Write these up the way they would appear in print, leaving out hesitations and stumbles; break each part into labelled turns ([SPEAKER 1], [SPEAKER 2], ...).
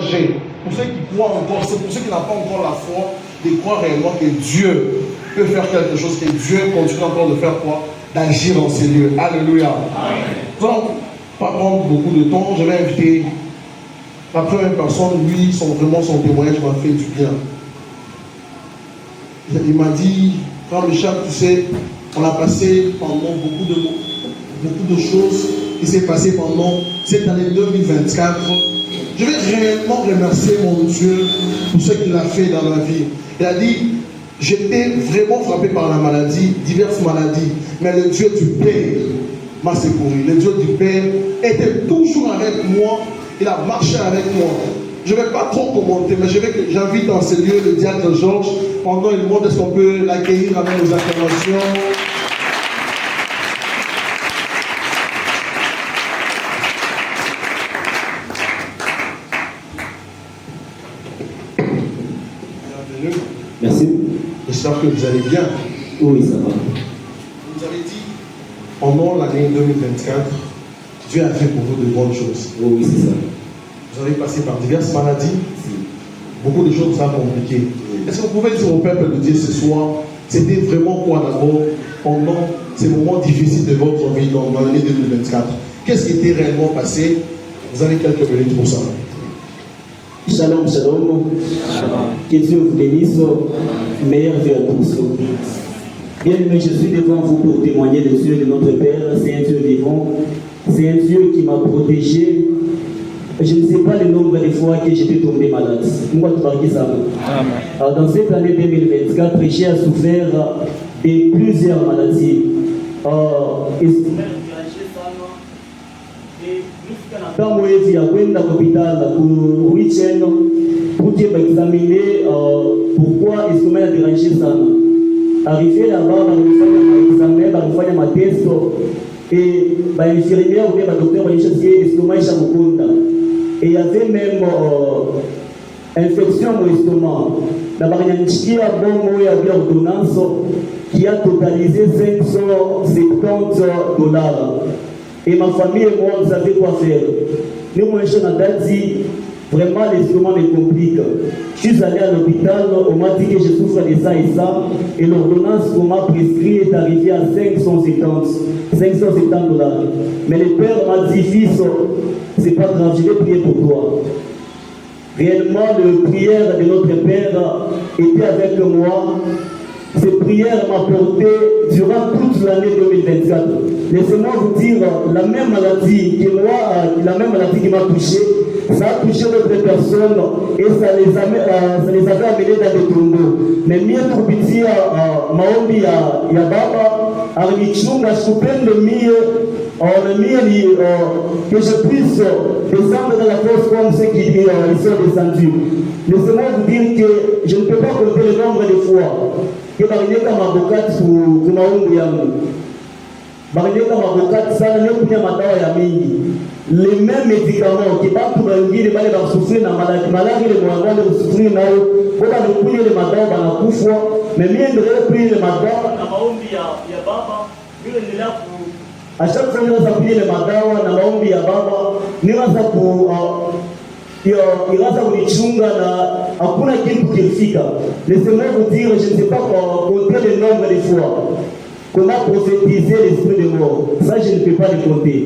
[SPEAKER 1] encourager, pour ceux qui croient encore, c'est pour ceux qui n'ont pas encore la foi, de croire réellement que Dieu peut faire quelque chose, que Dieu continue encore de faire quoi? D'agir dans ces lieux. Alléluia. Donc, pas prendre beaucoup de temps, je vais inviter la première personne. Lui, son témoignage m'a fait du bien. Il m'a dit, frère Michel, tu sais, on a passé pendant beaucoup de choses qui s'est passé pendant cette année 2024. Je vais réellement remercier mon Dieu pour ce qu'il a fait dans ma vie. Il a dit, j'étais vraiment frappé par la maladie, diverses maladies, mais le Dieu du Père m'a secouru. Le Dieu du Père était toujours avec moi, il a marché avec moi. Je ne vais pas trop commenter, mais j'invite dans ce lieu le diacre Georges. Pendant une montre, est-ce qu'on peut l'accueillir avec nos acclamations? Bienvenue.
[SPEAKER 2] Merci.
[SPEAKER 1] J'espère que vous allez bien.
[SPEAKER 2] Oui, ça va.
[SPEAKER 1] Vous avez dit, pendant l'année 2024, Dieu a fait pour vous de bonnes choses.
[SPEAKER 2] Oui, c'est ça.
[SPEAKER 1] Vous avez passé par diverses maladies.
[SPEAKER 2] Si.
[SPEAKER 1] Beaucoup de choses sont compliquées. Est-ce que vous pouvez dire au peuple de Dieu ce soir, c'était vraiment quoi d'abord pendant ces moments difficiles de votre vie dans l'année 2024? Qu'est-ce qui était réellement passé? Vous avez quelques minutes pour ça.
[SPEAKER 2] Shalom, shalom. Que Dieu vous bénisse. Meilleur Dieu à tous. Bien aimé, je suis devant vous pour témoigner de Dieu de notre Père. C'est un Dieu vivant. C'est un Dieu qui m'a protégé. Je ne sais pas le nombre de fois que j'étais tombé malade. Moi, tu parles ça. Alors, dans cette année 2024, j'ai souffert de plusieurs maladies. Quand moi je suis à l'hôpital pour week-end, pour examiner pourquoi est-ce que m'a dérangé ça. Arrivé là-bas, on va faire un examen, on va faire un test, et l'infirmière ou bien le docteur va dire que l'estomac est chamoukunda. Et il y avait même infection au estomac. D'abord, il y a un bon ordonnance qui a totalisé $570. Et ma famille et moi, on savait quoi faire. Nous, moi, je suis dit, vraiment, l'estomac me complique. Je suis allé à l'hôpital, on m'a dit que je souffre de ça et ça. Et l'ordonnance qu'on m'a prescrite est arrivée à $570. Mais le père m'a dit, fils, c'est pas grave, je vais prier pour toi. Réellement, la prière de notre Père était avec moi. Cette prière m'a porté durant toute l'année 2024. Laissez-moi vous dire, la même maladie que moi, la même maladie qui m'a touché, ça a touché d'autres personnes et ça les avait amenés dans des tombeaux. Mais mieux pour dire, maombi ya baba, armichunga stupendo mieux, que je puisse descendre dans la force comme ceux qui sont descendus. Laissez-moi vous dire que je ne peux pas compter le nombre de fois que barineka mabokati ku maungu yangu. Barineka mabokati sana leo kunya madawa ya mingi. Les mêmes médicaments qui batu bangine bale ba souffrir na maladie le mwangale souffrir nayo. Boka nikuye le madawa banakufa, mais mimi ndio kuye le madawa na maombi ya baba, yule ndio à chaque fois que nous appuyons les madawa na maombi ya baba, niwaza ku iraza kulichunga na hakuna kitu kilifika. Laissez-moi vous dire, je ne sais pas compter le nombre de fois qu'on a prophétisé l'esprit de mort. Ça, je ne peux pas le compter.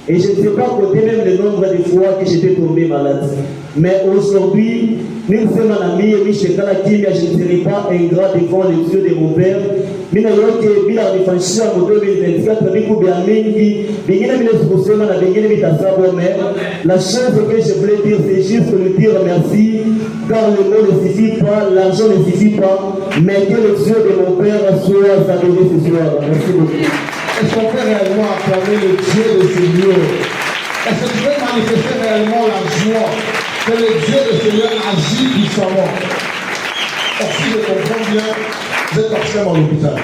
[SPEAKER 2] Et je ne sais pas compter même le nombre de fois que j'étais tombé malade. Mais aujourd'hui, nous sommes en ami et je ne serai pas ingrat devant les yeux de mon Père. Mais la chose que je voulais dire, c'est juste lui dire merci, car le mot ne suffit pas, l'argent ne suffit pas, mais que le Dieu de mon Père soit adoré ce soir. Merci beaucoup.
[SPEAKER 1] Est-ce qu'on peut réellement acclamer le Dieu de ce lieu? Est-ce que tu peux manifester réellement la joie que le Dieu de ce lieu agit puissamment? Si je comprends bien, vous êtes actuellement à l'hôpital.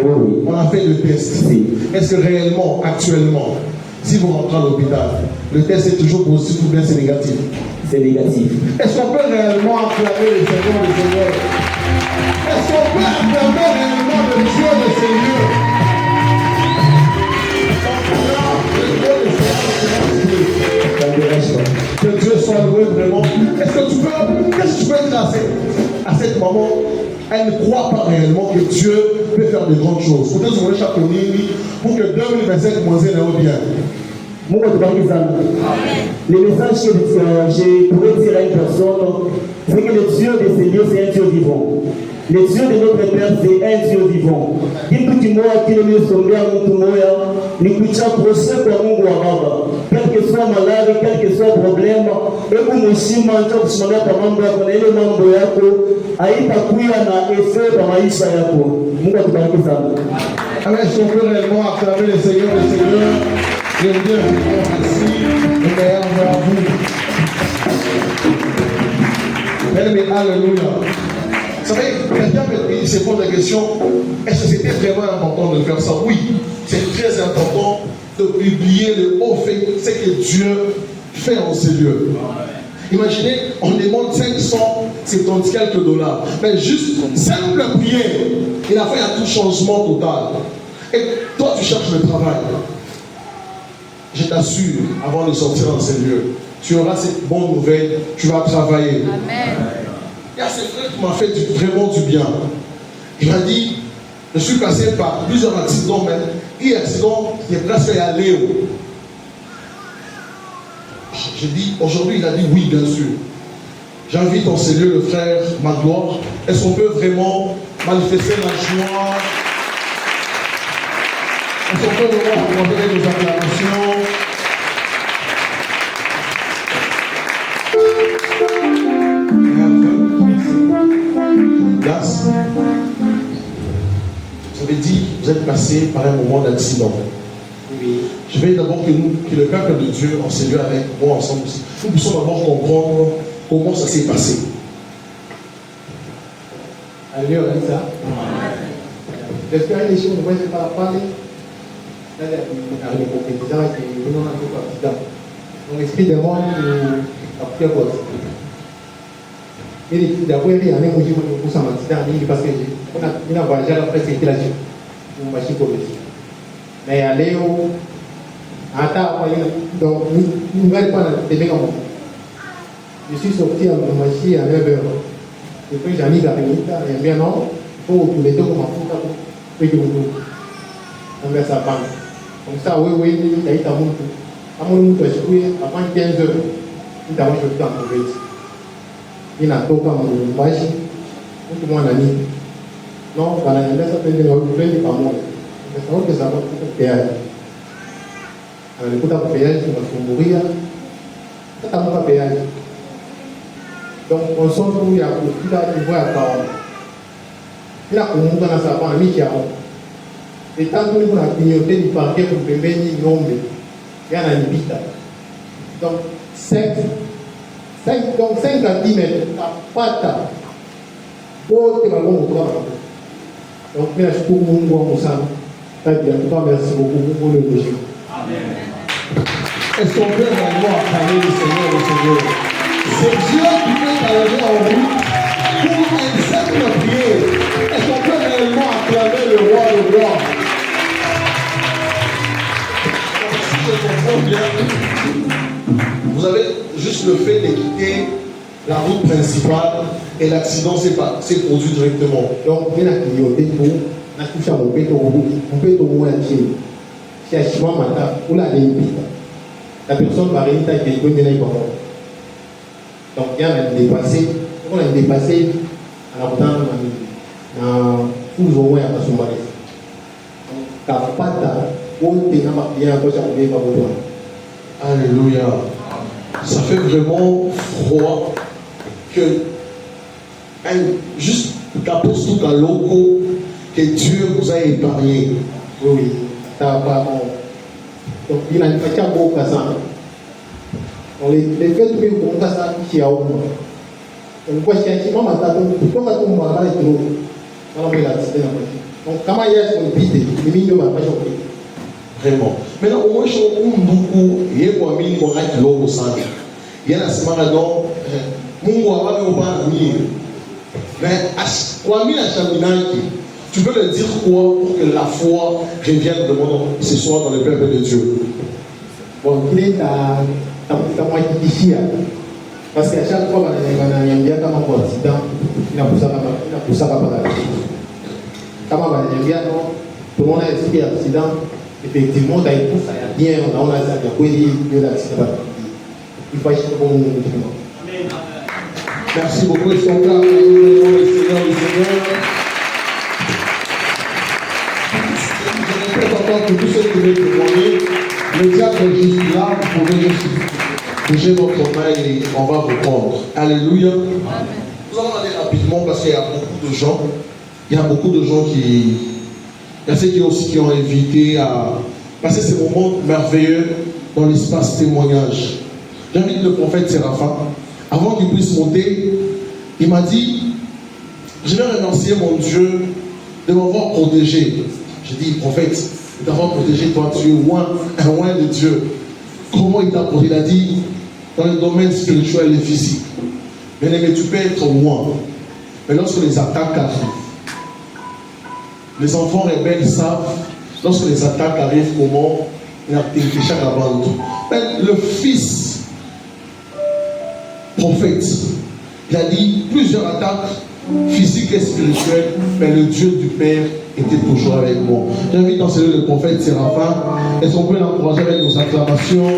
[SPEAKER 2] Oui.
[SPEAKER 1] On a fait le test.
[SPEAKER 2] Oui.
[SPEAKER 1] Est-ce que réellement, actuellement, si vous rentrez à l'hôpital, le test est toujours positif ou bien c'est négatif?
[SPEAKER 2] C'est négatif.
[SPEAKER 1] Est-ce qu'on peut réellement acclamer le Seigneur des Seigneurs? Est-ce qu'on peut acclamer réellement le Dieu de ces lieux? Que Dieu soit loué vraiment. Est-ce que vraiment, elle ne croit pas réellement que Dieu peut faire de grandes choses. Pour que chaque pour que 2025 commence à bien.
[SPEAKER 2] Le message que je pourrais dire à une personne, c'est que le Dieu de ces dieux, c'est un Dieu vivant. Le Dieu de notre Père, c'est un Dieu vivant. Kitu kimoja kile nimesomea mtu mmoja ni kuchaproshe kwa Mungu wa Baba. Quel que soit malade, quel que soit problème, hebu mheshimu anza kusimamia kwa mambo yako na ile mambo yako haitakuwa na effet kwa maisha yako. Mungu atubariki sana.
[SPEAKER 1] Amen. Si on peut réellement acclamer le Seigneur, je veux dire, merci, le meilleur vers vous. Mais alléluia. Vous savez, quelqu'un se pose la question, est-ce que c'était vraiment important de faire ça? Oui, c'est très important de publier le haut fait, c'est que Dieu fait en ces lieux. Imaginez, on demande 570 quelques dollars. Mais juste, simple prière, il a fait un tout changement total. Et toi, tu cherches le travail. Je t'assure, avant de sortir dans ces lieux, tu auras cette bonne nouvelle, tu vas travailler. Amen. Il y a ce frère qui m'a fait vraiment du bien. Il m'a dit, je suis passé par plusieurs accidents, mais un accident qui est presque à Léo. J'ai dit, aujourd'hui, il a dit oui, bien sûr. J'invite en ces lieux le frère Magloire. Est-ce qu'on peut vraiment manifester la joie? Est-ce qu'on peut vraiment rencontrer nos acclamations? Vous avez dit, vous êtes passé par un moment d'accident. Oui. Je vais d'abord que le peuple de Dieu, en ces lieux avec moi ensemble, nous puissions d'abord comprendre comment ça s'est passé.
[SPEAKER 3] Alléluia, ça. J'espère que les choses ne vont pas parler. Là, il y a des compétiteurs qui nous ont un peu d'accident. Donc, l'esprit de moi, il a pris quoi? Et d'abord, il y a un peu de choses parce qu'on a voyagé à la précipitation. On va chier. Mais aller au. Donc, nous ne allons pas la télé comme moi. Je suis sorti à ma machine à 9h. Et puis, j'ai mis la réunion, et bien non, il faut tous les deux comme un fou, puis que vous on met sa banque. Comme ça, oui, il y a eu un monde. À mon monde, je suis avant 15h. Il y a un chose dans le vêtement. Il n'a pas de machine. Tout le monde a mis. Non, voilà, il laisse appeler le revenu par mois. Mais ça va que ça va être péage. Alors, le coup de péage, il va mourir. Ça va pas péage. Donc, on sent qu'il y a beaucoup de voix à parole. Il a commencé dans sa famille qui a. Et tant que nous avons clignoté du parquet pour le bébé, il y a un habitat. Donc, 5 à 10 mètres, pas de table. Donc, merci beaucoup, merci beaucoup pour le projet.
[SPEAKER 1] Est-ce qu'on peut vraiment acclamer le Seigneur? C'est Dieu qui peut t'arriver en route pour une simple prière. Est-ce qu'on peut réellement acclamer le roi de roi? Si je comprends bien, vous avez juste le fait de quitter la route principale et l'accident s'est produit directement.
[SPEAKER 3] Donc, il y a clignoté pour touché à mon péto au entier. C'est à Chima Mata, où la la personne va réunir avec les bonnes éléments. Donc, il y a un dépassé. On a dépassé à la bouton dans tout au moins à son mari. Donc, Kapata, où tu n'as pas bien à cause de la bouton.
[SPEAKER 1] Alléluia. Ça fait vraiment froid que juste qu'apose tout à loco que Dieu vous a épargné.
[SPEAKER 3] Oui, ça va pas bon. Donc, il a une fête à beau cassant. Donc, les fêtes que vous avez cassant, c'est à vous. Donc, quoi, c'est un moment, tout le monde va aller trop. Alors, il a décidé la machine. Donc, comment il y a ce vide, les millions vont pas choquer.
[SPEAKER 1] Vraiment. Maintenant, au moins, je suis beaucoup, il y a quoi, mille qu'on a qui l'ont au centre. Il y a la semaine donc, mon va me voir mais quoi, mille à Chaminaki. Tu peux le dire quoi pour que la foi revienne de mon ce soir dans le peuple de Dieu?
[SPEAKER 3] Bon, il est à moitié d'ici. Parce qu'à chaque fois, il y a comme un accident, il y a pour ça. Comme tout le monde a expliqué l'accident, effectivement, il y a bien, on a dit l'accident. Il faut acheter pour nous.
[SPEAKER 1] Merci beaucoup, ils sont là. Le Seigneur. Je répète encore que tous ceux qui veulent témoigner, le diable est juste là, vous pouvez juste bouger votre main et on va vous prendre. Alléluia. Nous allons aller rapidement parce qu'il y a beaucoup de gens. Il y a beaucoup de gens qui. Il y a ceux qui ont invité à passer ces moments merveilleux dans l'espace témoignage. J'invite le prophète Séraphin. Avant qu'il puisse monter, il m'a dit, je vais remercier mon Dieu de m'avoir protégé. J'ai dit, prophète, d'avoir protégé toi, tu es loin de Dieu. Comment il t'a protégé? Il a dit, dans le domaine spirituel et physique. Bien aimé, tu peux être loin. Mais lorsque les attaques arrivent, les enfants rebelles savent, lorsque les attaques arrivent, comment il a été chaque avant. Le fils prophète, il a dit plusieurs attaques physiques et spirituelles, mais le Dieu du Père était toujours avec moi. J'invite dans celui le prophète Séraphin. Est-ce qu'on peut l'encourager avec nos acclamations?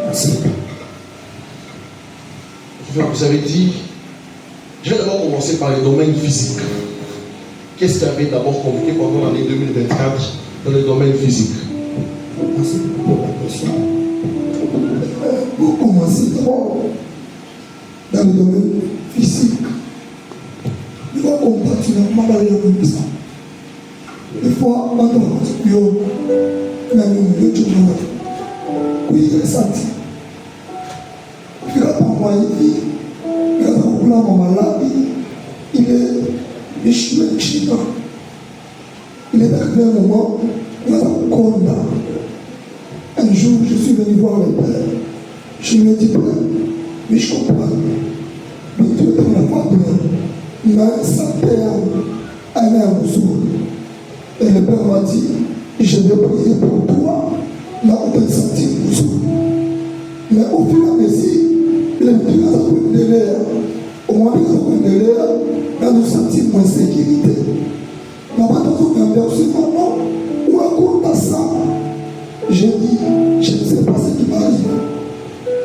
[SPEAKER 1] Merci. Vous avez dit, je vais d'abord commencer par les domaines physiques. Qu'est-ce qui avait d'abord communiqué pendant l'année 2024 dans le domaine physique?
[SPEAKER 4] Merci pour la question. Pour commencer d'abord dans le domaine physique, nous allons combattre normalement dans les comme ça. Des fois, quand on va plus haut, même nous ne sommes pas. Oui, il est senti. Il a envoyé, il a envoyé mon maladie, il est chinois. Il est arrivé un moment, il a envoyé. Un jour, je suis venu voir le Père. Je lui ai dit, Père, mais je comprends. Mais Dieu est dans la voie de mais sa terre, elle est à mon sourd. Et le Père m'a dit, je vais prier pour toi, là où tu es senti mon sourd. Mais au fur et à mesure, les deux ans de l'air, au moins les ans de l'air, là nous sentons moins sécurité. Mais pas dans une inversion, non, ou à cause de ça. J'ai dit, je ne sais pas ce qui m'arrive.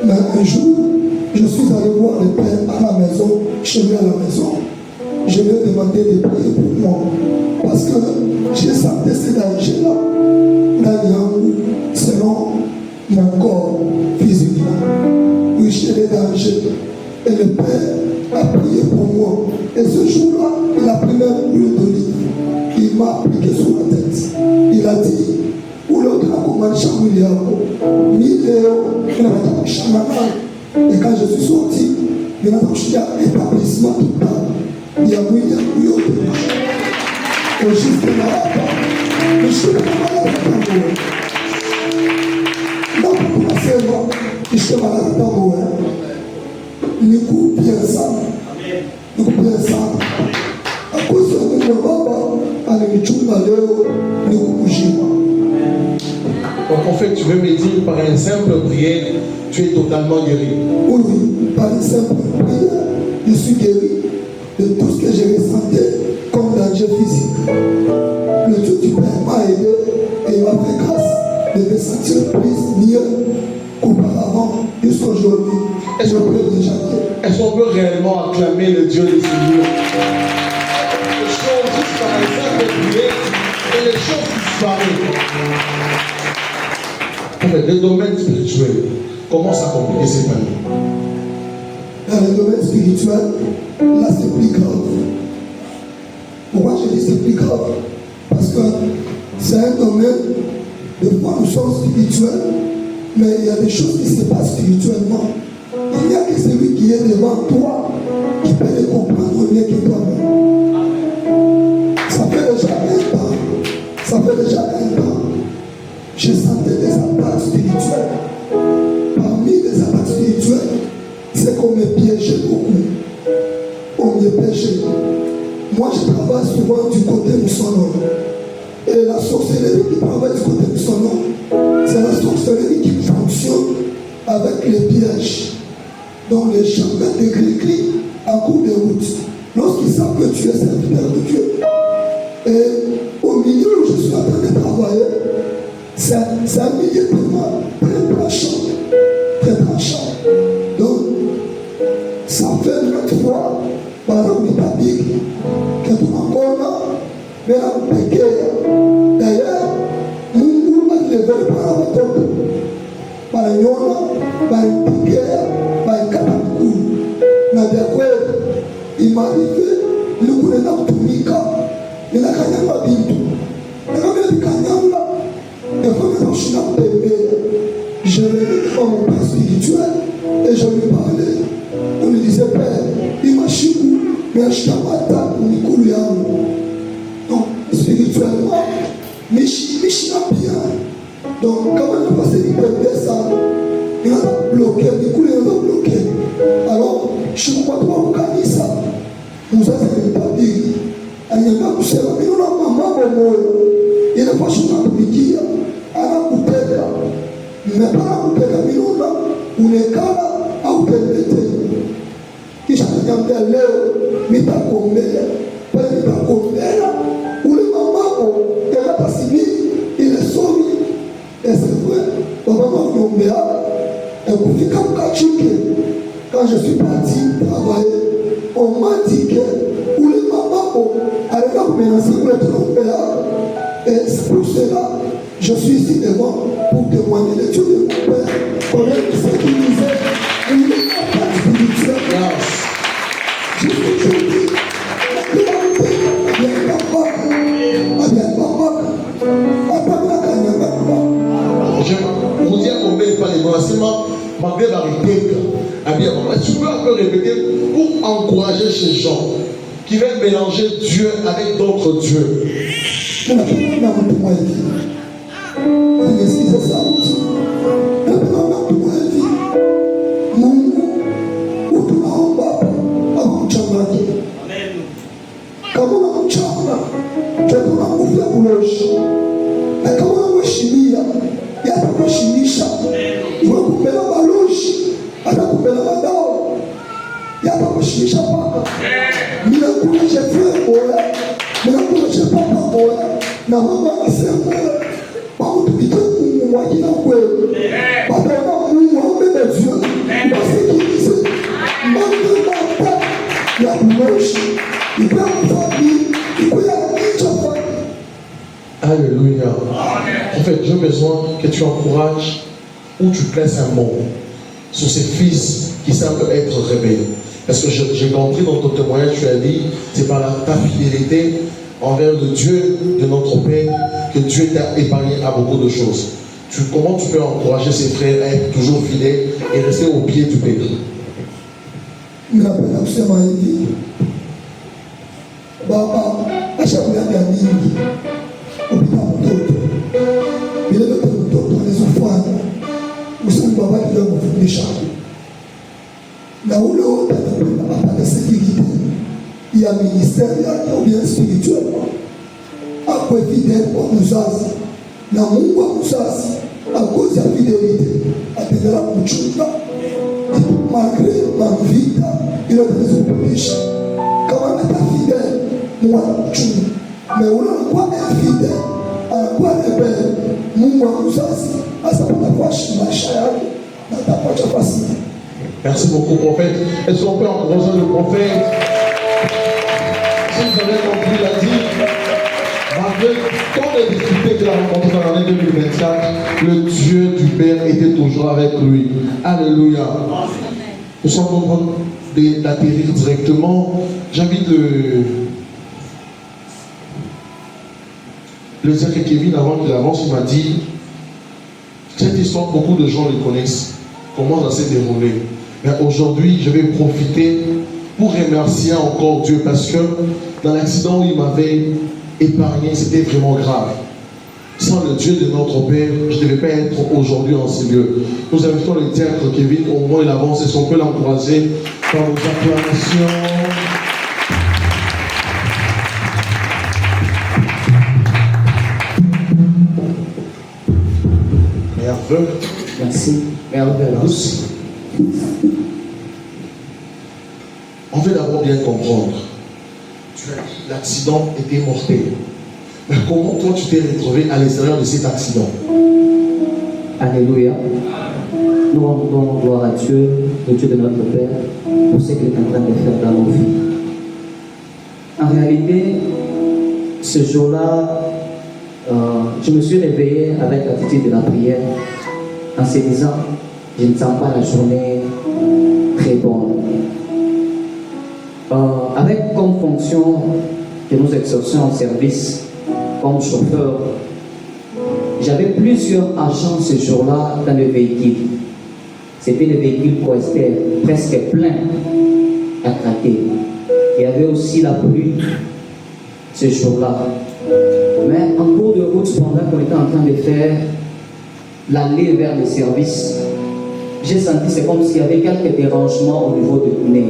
[SPEAKER 4] Mais un jour, je suis allé voir le Père à la maison, chez lui à la maison. Je lui ai demandé de prier pour moi. Parce que j'ai senti ces dangers-là, selon mon corps physiquement. Oui, j'ai des dangers. Et le Père a prié pour moi. Et ce jour-là, il a pris même l'huile d'olive. Il m'a appliqué sur la tête. Il a dit, et quand je suis sorti, il y a un établissement total. Il y a eu au juste de la je suis pas malade à non, pour commencer, je suis malade à Tambour. Nous coupons bien ça. Nous coupons bien ça. À cause de notre baba, avec les choumes à l'heure, nous coupons.
[SPEAKER 1] Donc en fait, tu veux me dire par une simple prière, tu es totalement guéri.
[SPEAKER 4] Oui, par une simple prière, je suis guéri de tout ce que j'ai ressenti comme danger physique. Le Dieu du Père m'a aidé et il m'a fait grâce de me sentir plus mieux qu'auparavant jusqu'aujourd'hui.
[SPEAKER 1] Est-ce qu'on peut réellement acclamer le Dieu des Seigneurs? Les choses juste par une simple prière et les choses disparaissent. Le domaine spirituel, comment ça complique cette année?
[SPEAKER 4] Dans le domaine spirituel, là c'est plus grave. Pourquoi je dis c'est plus grave? Parce que c'est un domaine, de fois nous sommes spirituels, mais il y a des choses qui se passent spirituellement. Il n'y a que celui qui est devant toi qui peut les comprendre mieux que toi-même. Ça fait déjà un temps. Ça fait déjà un temps. Je sentais des attaques spirituelles. Parmi les attaques spirituelles, c'est qu'on me piégeait beaucoup. On me piégeait. Moi, je travaille souvent du côté musulman. Et la sorcellerie qui travaille du côté de son nom, c'est la sorcellerie qui fonctionne avec les pièges. Donc les gens mettent des gris-gris en cours de route. Lorsqu'ils savent que tu es serviteur de Dieu. Et au milieu où je suis en train de travailler, c'est un milieu tellement très tranchant. Très tranchant. Donc, ça fait une fois, par exemple, que tu m'as mais la péquée. D'ailleurs, nous avons levé par la bataille. Par la yona, par la péquée, par la katakou. Il m'a arrivé, le coup de la Tumika, il a gagné ma bille. Il a gagné la il faut que je sois bébé. Je l'ai dit à mon père spirituel et je lui parlais. On lui disait, Père, il m'a chibou, mais je t'ai maté pour me couler. Donc, spirituellement, mais je suis bien. Donc, quand on a passé du bébé, ça, il a bloqué, du coup, il a bloqué. Alors, je ne crois pas au canisa. Nous avons pas dit. Il y a un poussé, mais nous avons maman au mot. Il n'a pas choisi de dire. Il a coupé. Mais pas la coupé, mais nous avons un écart à coupé. Il s'est dit que l'eau, mais pas comme elle. Pas comme elle. Ou le maman, il a pas signé. Il est sauvé. Et c'est vrai. Maman, il a et pour faire comme quand je suis parti travailler, on m'a dit que où les mamans arrivent à menacer pour être trompé. Et c'est pour cela je suis ici devant pour témoigner de Dieu de mon Père. Combien de ceux qui disaient il n'y a pas de spirituel. Je suis aujourd'hui,
[SPEAKER 1] je vous dis combien il fallait voir malgré la répétition. Tu peux un peu répéter pour encourager ces gens qui veulent mélanger Dieu avec d'autres dieux. Alléluia. En fait, j'ai besoin que tu encourages ou tu places un mot sur ces fils qui semblent être rebelles. Parce que j'ai compris dans ton témoignage, tu as dit, c'est par ta fidélité envers le Dieu de notre Père que Dieu t'a épargné à beaucoup de choses. Comment tu peux encourager ces frères à être toujours fidèles et rester au pied du Père?
[SPEAKER 4] Il y a un ministère ou bien spirituellement. Après fidèle pour nous assis. Na Mungu akusasi à cause de la fidélité. Atendera kuchunga. Malgré ma vie, il a des péchés. Quand on est fidèle, moi kuchunga. Mais on n'a pas infidèle. On n'a pas rebelle. Mungu akusasi. Asa kunafashi maisha yake. Na tapacha fasi.
[SPEAKER 1] Merci beaucoup, prophète. Est-ce qu'on peut encourager le prophète? Si vous avez compris, il a dit, malgré tant de difficultés qu'il a rencontrées dans l'année 2024, le Dieu du Père était toujours avec lui. Alléluia. Nous sommes en train d'atterrir directement. J'invite le Zach et Kevin, avant qu'il avance, il m'a dit, cette histoire, beaucoup de gens le connaissent. Comment ça s'est déroulé? Mais aujourd'hui, je vais profiter pour remercier encore Dieu parce que dans l'accident où il m'avait épargné, c'était vraiment grave. Sans le Dieu de notre Père, je ne devais pas être aujourd'hui en ces lieux. Nous invitons le diacre Kevin, au moins il avance, est-ce qu'on peut l'encourager par nos acclamations? nerveux.
[SPEAKER 5] Merci. Merveilleux.
[SPEAKER 1] Merci. On veut d'abord bien comprendre. Tu as dit l'accident était mortel. Mais comment toi tu t'es retrouvé à l'extérieur de cet accident?
[SPEAKER 5] Alléluia. Nous rendons gloire à Dieu, le Dieu de notre Père, pour ce qu'il est en train de faire dans nos vies. En réalité, ce jour-là, je me suis réveillé avec l'attitude de la prière en se disant, je ne sens pas la journée très bonne. Avec comme fonction que nous exerçons en service comme chauffeur, j'avais plusieurs agents ce jour-là dans le véhicule. C'était le véhicule Coester, presque plein à craquer. Il y avait aussi la pluie ce jour-là. Mais en cours de route, pendant qu'on était en train de faire l'allée vers le service, j'ai senti c'est comme s'il y avait quelques dérangements au niveau du pneu.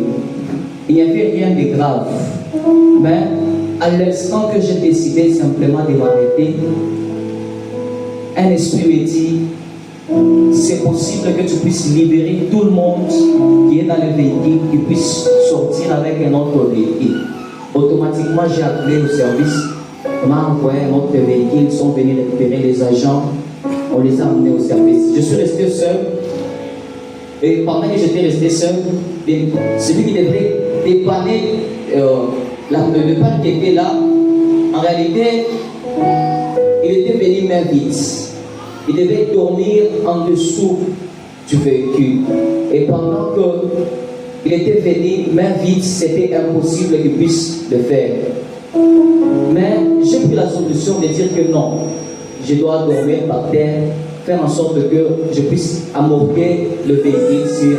[SPEAKER 5] Il n'y avait rien de grave. Mais à l'instant que j'ai décidé simplement de m'arrêter, un esprit me dit, c'est possible que tu puisses libérer tout le monde qui est dans le véhicule, qui puisse sortir avec un autre véhicule. Automatiquement, j'ai appelé au service, on m'a envoyé un autre véhicule, ils sont venus récupérer les agents, on les a amenés au service. Je suis resté seul, et pendant que j'étais resté seul, celui qui devrait dépanner le pan qui était là, en réalité, il était venu main vide. Il devait dormir en dessous du véhicule. Et pendant qu'il était venu main vide, c'était impossible qu'il puisse le faire. Mais j'ai pris la solution de dire que non, je dois dormir par terre, faire en sorte que je puisse amortir le véhicule sur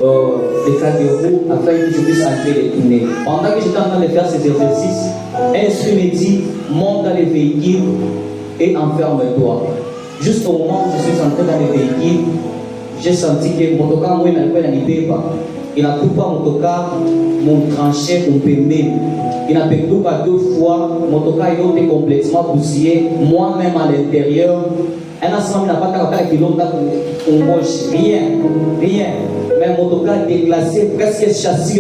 [SPEAKER 5] les cadres de roue afin que je puisse entrer les pneus. Pendant que j'étais en train de faire ces exercices, un esprit me dit, monte dans le véhicule et enferme-toi. Juste au moment où je suis entré dans le véhicule, j'ai senti que mon tocar, moi, il n'a pas. Il n'a pas mon tocar, mon tranché, mon pémé. Il n'a pas 2 fois. Mon tocar, il était complètement bousillé. Moi-même à l'intérieur, un ensemble n'a pas 40 km pour gauche. Rien. Mais mon tocar déclassé, presque châssis,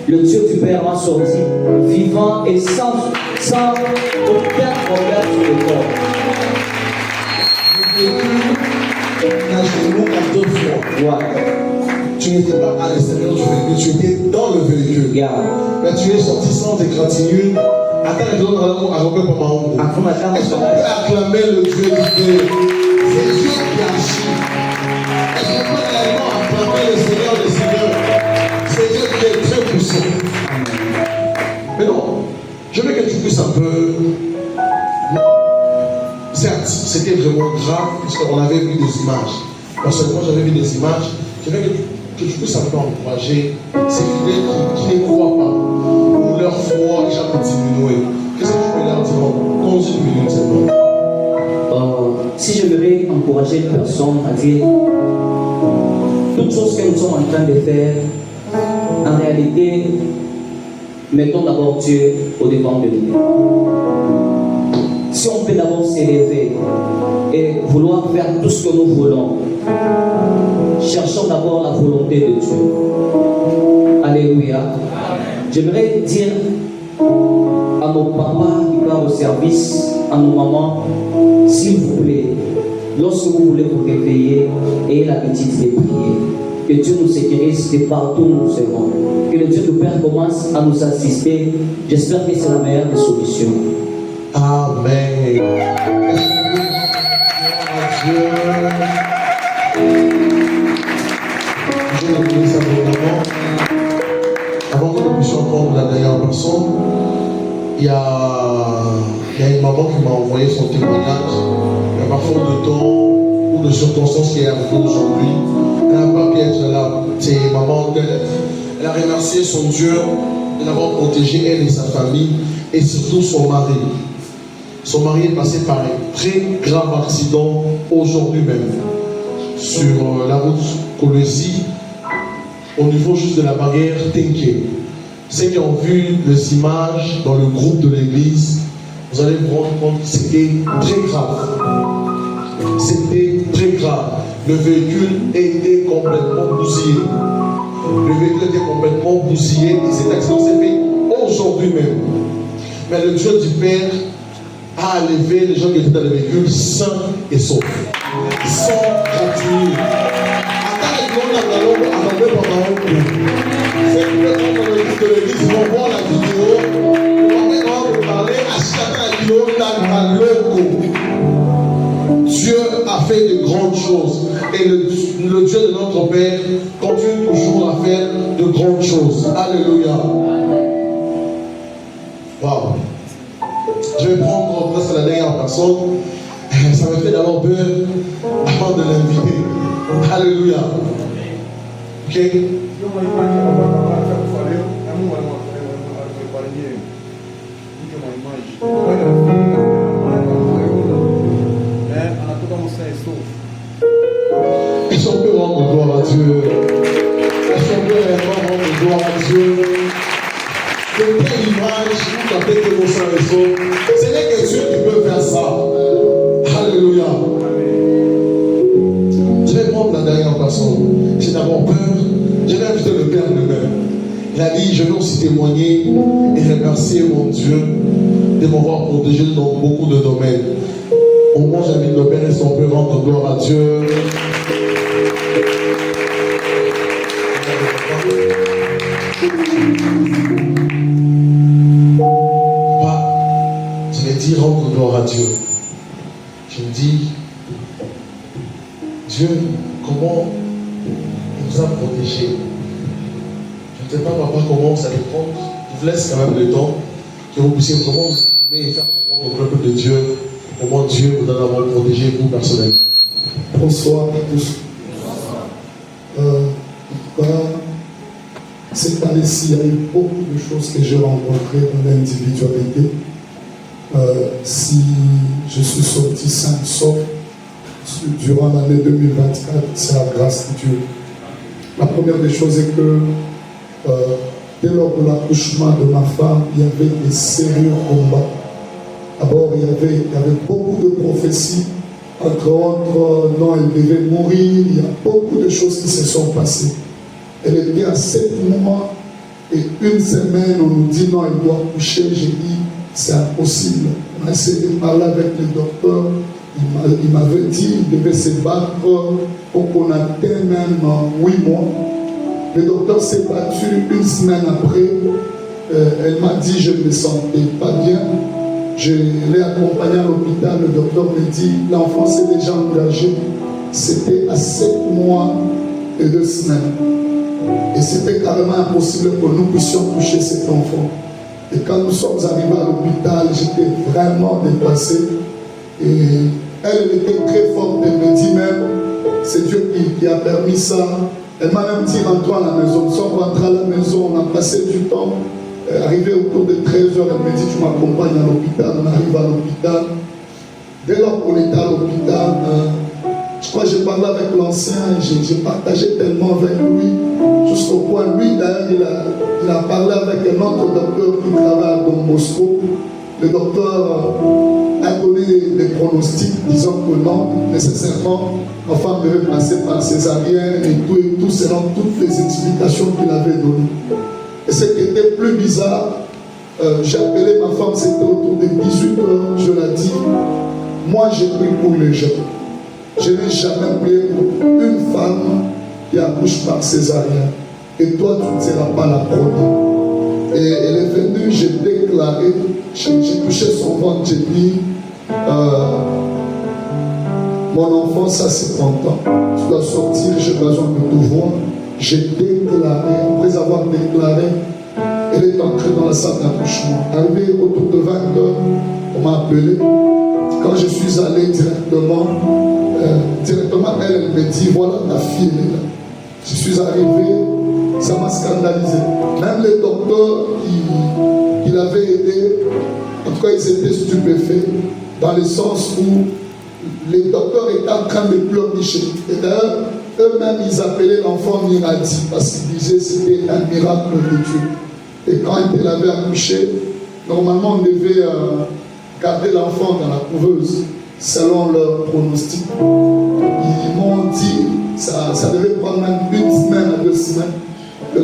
[SPEAKER 5] le Dieu du Père m'a sorti, vivant et sans aucun problème sur le corps.
[SPEAKER 1] Un genou à 2 fois.
[SPEAKER 5] Ouais.
[SPEAKER 1] Tu n'étais pas à l'extérieur du véhicule, tu étais dans le véhicule.
[SPEAKER 5] Yeah.
[SPEAKER 1] Mais tu es sorti sans égratignure. Attends, je donne à Robert Pamaongo. Est-ce qu'on peut acclamer le Dieu du Dieu? C'est Dieu qui agit. Est-ce qu'on peut réellement acclamer le Seigneur des Seigneurs? C'est Dieu qui est très puissant. Mais non, je veux que tu puisses un peu. Certes, c'était vraiment grave puisqu'on avait vu des images. Personnellement, j'avais vu des images. Je veux que tu puisses un peu encourager ces fidèles qui ne croient pas, ou leur foi est déjà diminuée. Qu'est-ce que tu peux leur dire dans 11 minutes seulement?
[SPEAKER 5] Si je devais encourager une personne à dire toutes choses que nous sommes en train de faire, en réalité, mettons d'abord Dieu au devant de nous. Si on peut d'abord s'élever et vouloir faire tout ce que nous voulons, cherchons d'abord la volonté de Dieu. Alléluia. J'aimerais dire à nos papas qui partent au service, à nos mamans, s'il vous plaît, lorsque vous voulez vous réveiller, ayez l'habitude de prier. Que Dieu nous sécurise de partout où nous serons. Que le Dieu du Père commence à nous assister. J'espère que c'est la meilleure des solutions.
[SPEAKER 1] Amen. Dieu. Je vais vous dire simplement, avant que nous puissions prendre la dernière personne, il y a une maman qui m'a envoyé son témoignage. Il y a parfois de temps ou de circonstances qui est arrivée aujourd'hui. Elle n'a pas pu être là. C'est maman, elle a remercié son Dieu de l'avoir protégé, elle et sa famille, et surtout son mari. Son mari est passé par un très grave accident aujourd'hui même sur la route Kolwezi, au niveau juste de la barrière Tenke. Ceux qui ont vu les images dans le groupe de l'église, vous allez vous rendre compte que c'était très grave. là, le véhicule était complètement bousillé. Le véhicule était complètement bousillé et cet accident s'est fait aujourd'hui même. Mais le Dieu du Père a enlevé les gens qui étaient dans le véhicule sains et saufs. Sans continuer. Que l'église vont voir la vidéo, on va parler à chacun la vidéo dans le logo. Dieu a fait de grandes choses et le Dieu de notre Père continue toujours à faire de grandes choses. Alléluia. Wow. Je vais prendre presque la dernière personne. Ça me fait d'abord peur avant de l'inviter. Alléluia. Ok. Est-ce qu'on peut rendre gloire à Dieu? Est-ce qu'on peut réellement rendre gloire à Dieu? De quelle image vous tentez que vos saints et saufs? Ce n'est que Dieu qui peut faire ça. Alléluia. Je vais prendre la dernière personne. J'ai d'abord peur. Je vais inviter le Père lui-même. Il a dit, je vais aussi témoigner et remercier mon Dieu de m'avoir protégé dans beaucoup de domaines. Au moins, j'invite le Père et son Père rendre gloire à Dieu. Je vais dire rendre gloire à Dieu. Je me dis, Dieu, comment il nous a protégés? Je ne sais pas, papa, comment ça les prend. Je vous laisse quand même le temps que vous puissiez vraiment faire comprendre au peuple de Dieu comment Dieu vous en a protégé, vous personnellement.
[SPEAKER 4] Bonsoir à tous. Cette année-ci, il y a eu beaucoup de choses que j'ai rencontrées dans l'individualité. Si je suis sorti sain et sauf durant l'année 2024, c'est la grâce de Dieu. La première des choses est que dès lors de l'accouchement de ma femme, il y avait des sérieux combats. D'abord, il y avait beaucoup de prophéties. Entre autres, non, elle devait mourir. Il y a beaucoup de choses qui se sont passées. Elle était à 7 mois et une semaine, on nous dit non, elle doit coucher. J'ai dit, c'est impossible. On a essayé de parler avec le docteur. Il m'avait dit qu'il devait se battre pour qu'on atteigne même 8 mois. Le docteur s'est battu une semaine après. Elle m'a dit, je ne me sentais pas bien. Je l'ai accompagné à l'hôpital. Le docteur me dit, l'enfant s'est déjà engagé. C'était à 7 mois et 2 semaines. Et c'était carrément impossible que nous puissions toucher cet enfant. Et quand nous sommes arrivés à l'hôpital, j'étais vraiment dépassé. Et elle était très forte. Elle me dit même, c'est Dieu qui a permis ça. Elle m'a même dit, rentre à la maison. Nous sommes rentrés à la maison, on a passé du temps. Arrivé autour de 13h, elle me dit, tu m'accompagnes à l'hôpital. On arrive à l'hôpital. Dès lors qu'on était à l'hôpital, je crois que j'ai parlé avec l'ancien, j'ai partagé tellement avec lui, jusqu'au point, lui d'ailleurs, il a parlé avec un autre docteur qui travaille à Don Bosco. Le docteur a donné des pronostics disant que non, nécessairement, ma femme devait passer par césarienne et tout selon toutes les explications qu'il avait données. Et ce qui était plus bizarre, j'ai appelé ma femme, c'était autour de 18h, je l'ai dit, moi j'ai pris pour les gens. Je n'ai jamais prié pour une femme qui accouche par césarienne. Et toi, tu ne seras pas la première. Et elle est venue, j'ai déclaré, j'ai touché son ventre, j'ai dit, mon enfant, ça c'est content. Tu dois sortir, j'ai besoin de te voir. J'ai déclaré, après avoir déclaré, elle est entrée dans la salle d'accouchement. Arrivée autour de 20h, on m'a appelé. Quand je suis allé directement, elle me dit, voilà ta fille, elle est là. Je suis arrivé, ça m'a scandalisé. Même les docteurs qui l'avaient aidé, en tout cas ils étaient stupéfaits, dans le sens où les docteurs étaient en train de pleurnicher. Et d'ailleurs, eux-mêmes ils appelaient l'enfant Miradi, parce qu'ils disaient que c'était un miracle de Dieu. Et quand elle avait accouché, normalement on devait garder l'enfant dans la couveuse, selon leur pronostic. Ils m'ont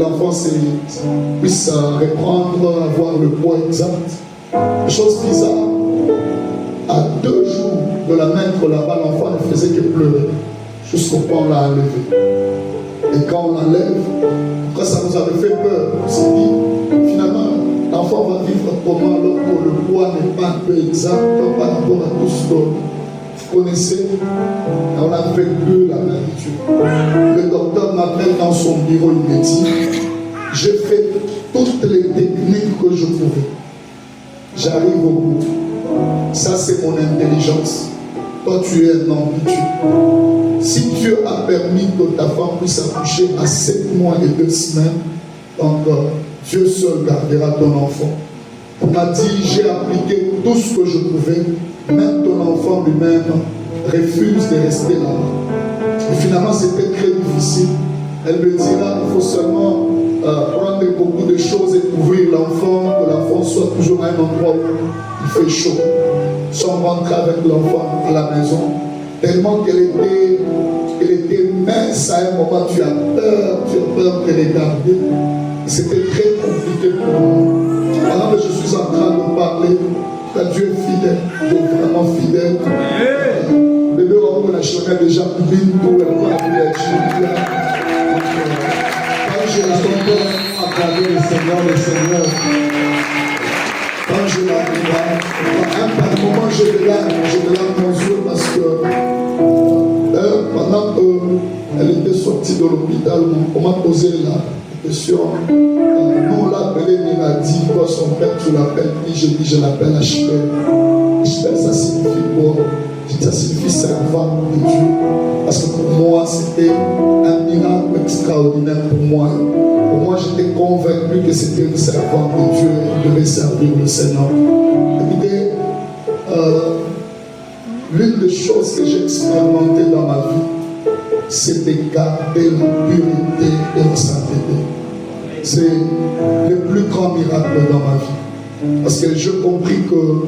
[SPEAKER 6] l'enfant puisse reprendre, avoir le poids exact. Chose bizarre, à 2 jours de la mettre là-bas, l'enfant ne faisait que pleurer, jusqu'au point où on l'a enlevé. Et quand on l'enlève, après ça nous avait fait peur. On s'est dit, finalement, l'enfant va vivre comment alors que le poids n'est pas un peu exact par rapport à tout ce que vous connaissez. On a vécu la même Dieu. Le docteur m'appelle dans son bureau, il me dit, j'ai fait toutes les techniques que je pouvais. J'arrive au bout. Ça, c'est mon intelligence. Toi, tu es un homme de Dieu. Si Dieu a permis que ta femme puisse accoucher à 7 mois et 2 semaines, donc Dieu seul gardera ton enfant. On m'a dit, j'ai appliqué tout ce que je pouvais. Même ton enfant lui-même refuse de rester là-bas. Et finalement, c'était très difficile. Elle me dira, il faut seulement prendre beaucoup de choses et couvrir l'enfant, que l'enfant soit toujours à un endroit où il fait chaud. Nous sommes rentrés avec l'enfant à la maison, tellement qu'elle était mince à un moment, tu as peur de les garder. C'était très compliqué pour nous. Pendant que je suis en train de parler, Dieu est fidèle, Dieu est vraiment fidèle. Le bébé on a choisi déjà pour elle va appeler quand je l'entends acclamer le Seigneur, quand je l'entends, par moment j'ai de larmes dans les yeux parce que pendant qu'elle était sortie de l'hôpital, on m'a posé la question. Nous on l'a appelé Niradi, toi son père tu l'appelles, puis j'ai dit je l'appelle Ashbel. Ashbel ça signifie quoi? Ça signifie servant de Dieu. Parce que pour moi, c'était un miracle extraordinaire pour moi. Pour moi, j'étais convaincu que c'était une servante de Dieu et qu'il devait servir le Seigneur. Écoutez, l'une des choses que j'ai expérimentées dans ma vie, c'est de garder la pureté et la sainteté. C'est le plus grand miracle dans ma vie. Parce que j'ai compris que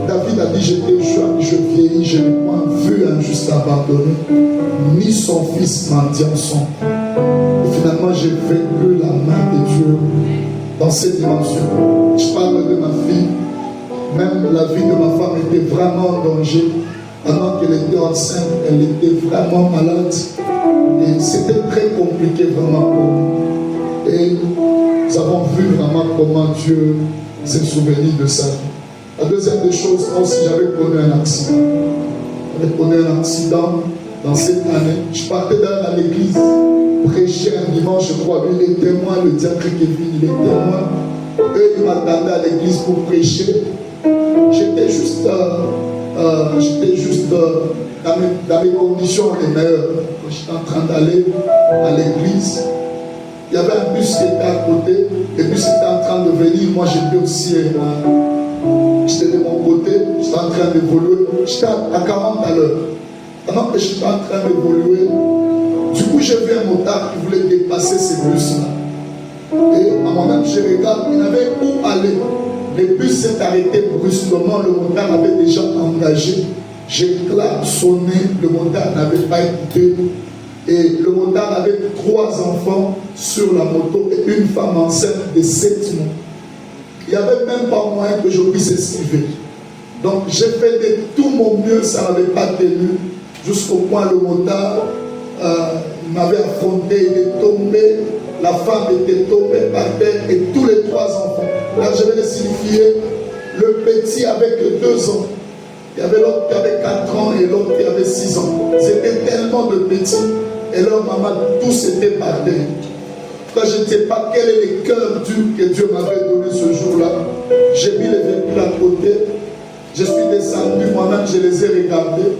[SPEAKER 6] David a dit, j'étais jeune, je vieillis, je n'ai point vu un juste abandonné, ni son fils mendiant son pain. Et finalement, j'ai vécu la main de Dieu dans cette dimension. Je parle de ma fille, même la vie de ma femme était vraiment en danger. Pendant qu'elle était enceinte, elle était vraiment malade. Et c'était très compliqué vraiment pour nous. Et nous avons vu vraiment comment Dieu s'est souvenu de ça. La deuxième des choses, aussi j'avais connu un accident. J'avais connu un accident dans cette année. Je partais à l'église, prêcher un dimanche, je crois. Lui, il est témoin, le diacre Kevin, il est témoin. Eux, ils m'attendaient à l'église pour prêcher. J'étais juste dans mes conditions les meilleures. J'étais en train d'aller à l'église. Il y avait un bus qui était à côté. Le bus était en train de venir. Moi, j'étais aussi... J'étais de mon côté, j'étais en train d'évoluer. J'étais à 40 à l'heure. Pendant que j'étais en train d'évoluer, du coup, j'ai vu un motard qui voulait dépasser ces bus-là. Et à un moment, je regarde, il n'avait où aller. Le bus s'est arrêté brusquement, le motard avait déjà engagé. J'ai klaxonné, le motard n'avait pas écouté. Et le motard avait 3 enfants sur la moto et une femme enceinte de 7 mois. Il n'y avait même pas moyen que je puisse esquiver. Donc j'ai fait de tout mon mieux, ça n'avait pas tenu. Jusqu'au point le motard m'avait affronté, il est tombé, la femme était tombée par terre et tous les 3 enfants. Là je vais les signifier, le petit avec 2 ans. Il y avait l'autre qui avait 4 ans et l'autre qui avait 6 ans. C'était tellement de petits. Et leur maman, tous étaient par terre. Quand je ne sais pas quel est le cœur dur que Dieu m'avait donné ce jour-là, j'ai mis les véhicules à côté, je suis descendu, moi-même je les ai regardés.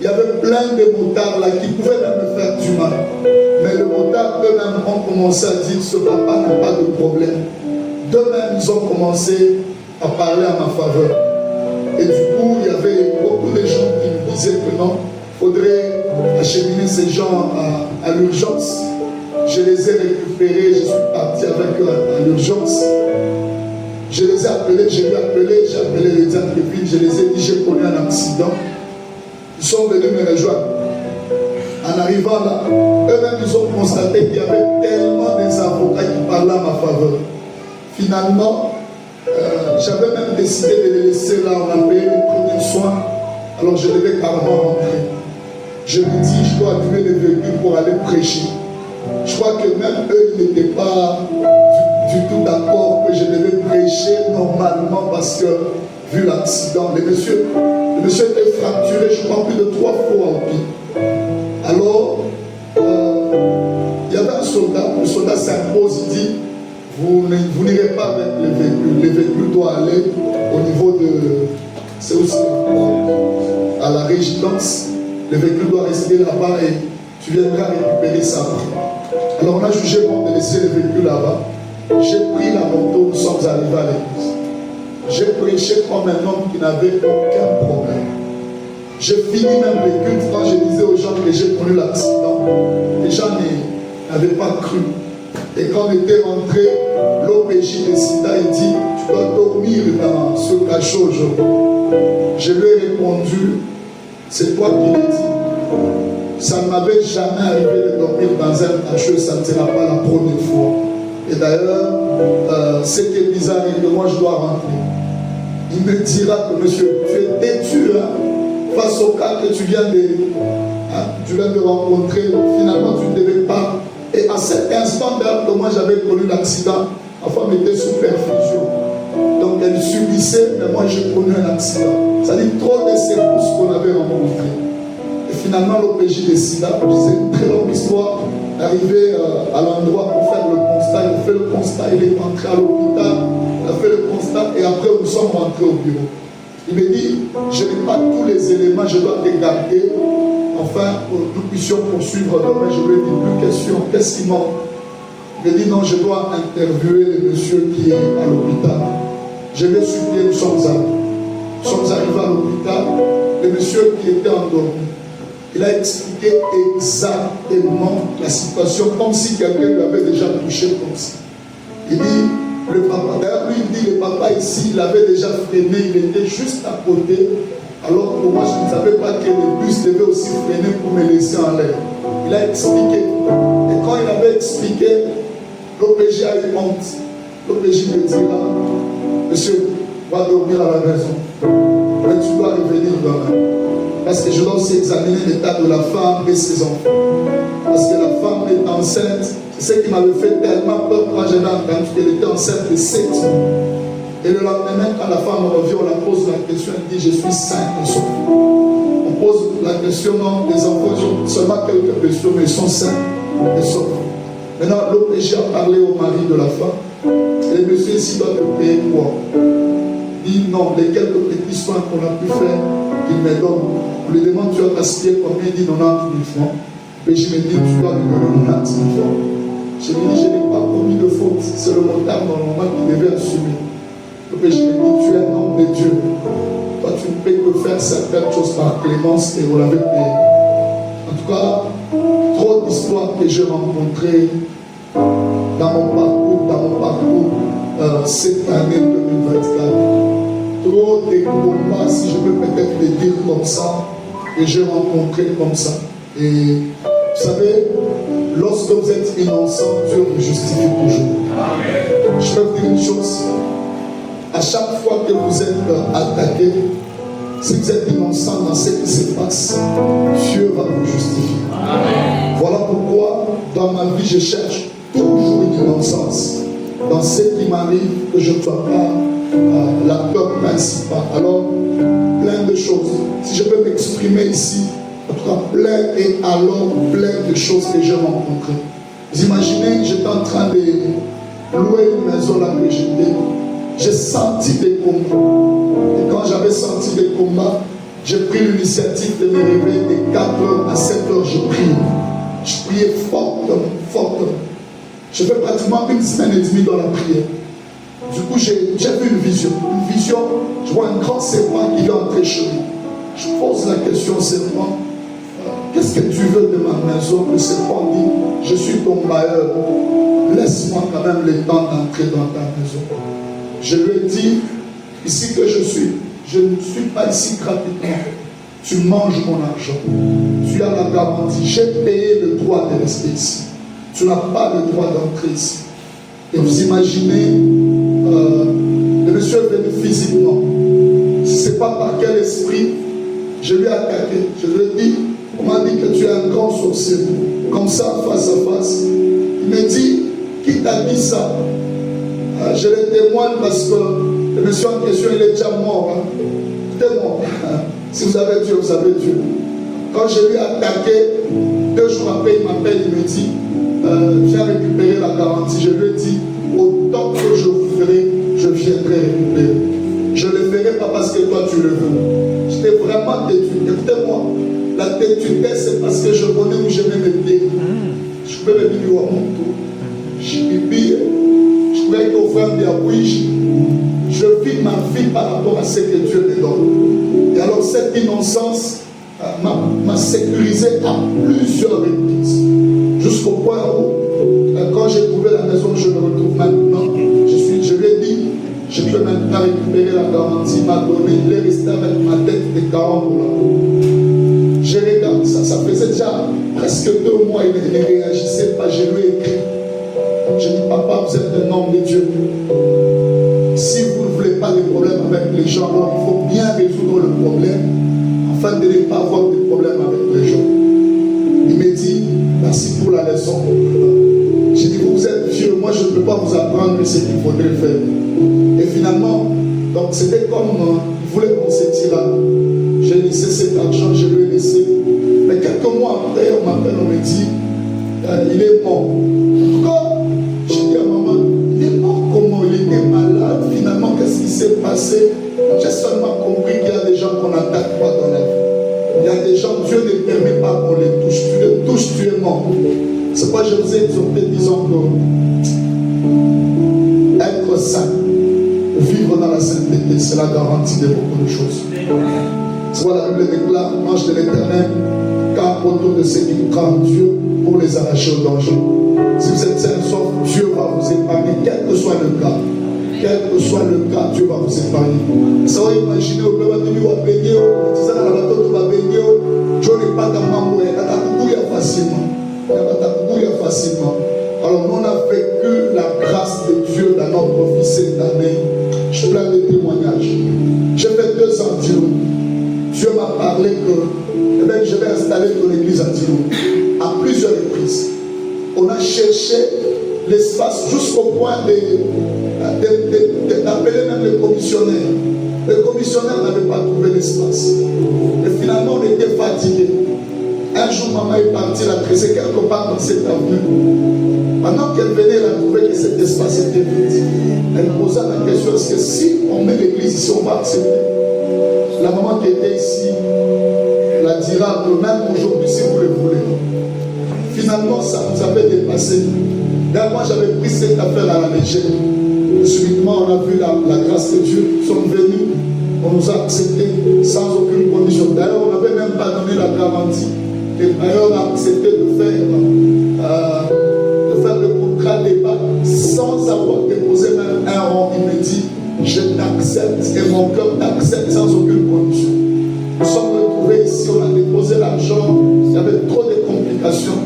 [SPEAKER 6] Il y avait plein de motards là qui pouvaient même me faire du mal. Mais les motards eux-mêmes ont commencé à dire, ce papa n'a pas de problème. D'eux-mêmes, ils ont commencé à parler à ma faveur. Et du coup, il y avait beaucoup de gens qui me disaient que non, il faudrait acheminer ces gens à l'urgence. Je les ai récupérés, je suis parti avec eux à l'urgence. Je les ai appelés, j'ai appelé les diacres, je les ai dit, j'ai connu un accident. Ils sont venus me rejoindre. En arrivant là, eux-mêmes, ils ont constaté qu'il y avait tellement des avocats qui parlaient à ma faveur. Finalement, j'avais même décidé de les laisser là, on a payé les premiers soins. Alors je devais carrément rentrer. Je me dis, je dois allumer les véhicules pour aller prêcher. Je crois que même eux, ils n'étaient pas du tout d'accord que je devais prêcher normalement parce que, vu l'accident, le monsieur était fracturé, je crois, plus de 3 fois au pied. Alors, il y avait un soldat, le soldat s'impose, il dit, vous n'irez pas avec les véhicules doivent aller au niveau de, c'est aussi à la résidence, le véhicule doit rester là-bas et tu viendras récupérer ça après. Alors on a jugé bon de laisser le véhicule là-bas. J'ai pris la moto, nous sommes arrivés à l'église. J'ai prêché comme un homme qui n'avait aucun problème. J'ai fini même les cultes quand je disais aux gens que j'ai connu l'accident. Les gens n'avaient pas cru. Et quand on était rentré, l'OPJ décida et dit, tu dois dormir dans ce cachot aujourd'hui. Je lui ai répondu, c'est toi qui l'as dit. Ça ne m'avait jamais arrivé de dormir dans un cachot, ça ne sera pas la première fois. Et d'ailleurs, ce qui est bizarre, c'est que moi je dois rentrer. Il me dira que monsieur, tu es têtu face au cas que tu viens de rencontrer. Finalement, tu ne devais pas. Et à cet instant, que moi j'avais connu l'accident, ma femme était sous perfusion. Donc elle subissait, mais moi j'ai connu un accident. Ça dit trop de secousses qu'on avait rencontrées. Et finalement, l'OPJ décida, c'est une très longue histoire, d'arriver à l'endroit pour faire le constat. Il a fait le constat, il est rentré à l'hôpital, il a fait le constat et après nous sommes rentrés au bureau. Il me dit, je n'ai pas tous les éléments, je dois les garder. Enfin, pour que nous puissions poursuivre demain, je lui ai dit, plus question, qu'est-ce qui manque? Il me dit, non, je dois interviewer le monsieur qui est à l'hôpital. Je l'ai supplié, nous sommes arrivés à l'hôpital, le monsieur qui était endormi. Il a expliqué exactement la situation, comme si quelqu'un lui avait déjà touché comme ça. Il dit, le papa, d'ailleurs lui il dit, le papa ici, il avait déjà freiné, il était juste à côté, alors que moi je ne savais pas que le bus devait aussi freiner pour me laisser en l'air. Il a expliqué. Et quand il avait expliqué, l'OPJ a eu honte. L'OPJ me dira, monsieur, va dormir à la maison. Mais tu dois revenir demain. Parce que je dois aussi examiner l'état de la femme et ses enfants. Parce que la femme est enceinte. C'est ce qui m'avait fait tellement peur quand j'avais entendu qu'elle était enceinte de 7 ans. Et le lendemain, quand la femme revient, on la pose la question, elle dit, je suis sainte et sauve. On pose la question, non, les enfants, ils ont seulement quelques questions, mais ils sont saints et sauvés. Maintenant, l'OPJ a parlé au mari de la femme. Et le monsieur ici doit te payer quoi? Il dit, non, les quelques petits soins qu'on a pu faire, qu'il me donne. On lui demande, tu as gaspillé combien? Il dit 90 000 francs. Et je me dis, tu dois lui donner 90 000 francs. Je lui dis, je n'ai pas commis de faute. C'est le montant normalement qui devait assumer. Et je me dis, tu es un homme de Dieu. Toi, tu ne peux que faire certaines choses par clémence et on l'avait payé. En tout cas, trop d'histoires que j'ai rencontrées dans mon parcours cette année 2024. Trop de combats, si je peux peut-être le dire comme ça, que j'ai rencontré comme ça. Et vous savez, lorsque vous êtes innocent, Dieu vous justifie toujours. Amen. Je peux vous dire une chose. À chaque fois que vous êtes attaqué, si vous êtes innocent dans ce qui se passe, Dieu va vous justifier. Amen. Voilà pourquoi, dans ma vie, je cherche toujours une innocence. Dans ce qui m'arrive, que je ne sois pas l'acteur principal. Alors, plein de choses. Si je peux m'exprimer ici, en tout cas, plein de choses que j'ai rencontrées. Vous imaginez, j'étais en train de louer une maison là que j'étais. J'ai senti des combats. Et quand j'avais senti des combats, j'ai pris l'initiative de me réveiller de 4h à 7h, je priais. Je priais fortement. Je fais pratiquement une semaine et demie dans la prière. Du coup, j'ai vu une vision. Une vision, je vois un grand serpent qui vient entrer chez moi. Je pose la question au serpent, qu'est-ce que tu veux de ma maison? Le serpent dit, je suis ton bailleur. Laisse-moi quand même le temps d'entrer dans ta maison. Je lui ai dit, ici que je ne suis pas ici gratuitement. tu manges mon argent. Tu as la garantie. J'ai payé le droit de rester ici. Tu n'as pas le droit d'entrer ici. Et vous imaginez, le monsieur est venu physiquement. Ce n'est pas par quel esprit je lui ai attaqué. Je lui ai dit, on m'a dit que tu es un grand sorcier. Comme ça, face à face. Il me dit, qui t'a dit ça? Je le témoigne parce que le monsieur en question, il est déjà mort. Hein. Il est mort. Si vous avez Dieu, vous avez Dieu. Quand je lui ai attaqué, 2 jours après, il m'appelle, il me dit, viens récupérer la garantie. Je lui ai dit, autant que je voudrais, je viendrai récupérer. Je ne le ferai pas parce que toi tu le veux. J'étais vraiment têtu. Écoutez-moi, la têtudesse, c'est parce que je connais où je vais me dire. Je peux me dire à mon tour. Je vais t'offrir des appuis. Je vis ma vie par rapport à ce que Dieu me donne. Et alors cette innocence m'a sécurisé à plusieurs reprises. Jusqu'au point où, quand j'ai trouvé la maison où je me retrouve maintenant, je lui ai dit, je peux maintenant récupérer la garantie. Il m'a donné, il est resté avec ma tête de 40 $. Je regarde ça, ça faisait déjà presque 2 mois, il ne réagissait pas, je lui ai écrit. Je dis, papa, vous êtes un homme de Dieu. Si vous ne voulez pas de problème avec les gens, alors il faut bien résoudre le problème, afin de ne pas avoir de problème avec les gens. Il me dit, merci pour la leçon. J'ai dit, vous êtes vieux, moi je ne peux pas vous apprendre ce qu'il faudrait faire. Et finalement, donc c'était comme, il voulait qu'on se tire. J'ai laissé cet argent, je lui ai laissé. Mais quelques mois après, on m'appelle, on me dit, il est mort. En tout cas, j'ai dit à maman, il est mort comment? Il était malade. Finalement, qu'est-ce qui s'est passé? J'ai seulement compris qu'il y a des gens qu'on n'attaque pas dans la vie. Il y a des gens, Dieu ne permet pas qu'on les touche. Tu les touches, tu es mort. C'est pourquoi je vous ai exhorté, disons que être saint, vivre dans la sainteté, c'est la garantie de beaucoup de choses. C'est pourquoi la Bible déclare, mange de l'éternel, car autour de ceux qui croient en Dieu pour les arracher au danger. Si vous êtes saint, sauf Dieu va vous épargner, quel que soit le cas. Quel que soit le cas, Dieu va vous épargner. Ça va imaginer, au peuple de va baigner, disant à la bateau, tu vas baigner, Dieu n'est pas dans ma mouille, il y a facilement. Facilement. Alors, nous on a vécu la grâce de Dieu dans notre vie cette année. Je plein de témoignages. J'ai fait 2 ans à Dilo. Dieu m'a parlé que je vais installer ton église à Dilo. À plusieurs reprises. On a cherché l'espace jusqu'au point d'appeler même les commissionnaires. Les commissionnaires n'avaient pas trouvé l'espace. Et finalement, on était fatigués. Un jour, maman est partie la dresser quelque part dans cette avenue. Pendant qu'elle venait, elle a trouvé que cet espace était vide. Elle me posa la question, est-ce que si on met l'église ici, on va accepter? La maman qui était ici la dira que même aujourd'hui, si vous le voulez. Finalement, ça nous avait dépassé. D'ailleurs, moi, j'avais pris cette affaire à la légère. Subitement, on a vu la grâce de Dieu. Ils sont venus, on nous a acceptés sans aucune condition. D'ailleurs, on n'avait même pas donné la garantie. Et d'ailleurs, on a accepté de faire le contrat débat sans avoir déposé même un rond. Il me dit, je t'accepte et mon cœur t'accepte sans aucune condition. Nous sommes retrouvés ici, on a déposé l'argent, il y avait trop de complications.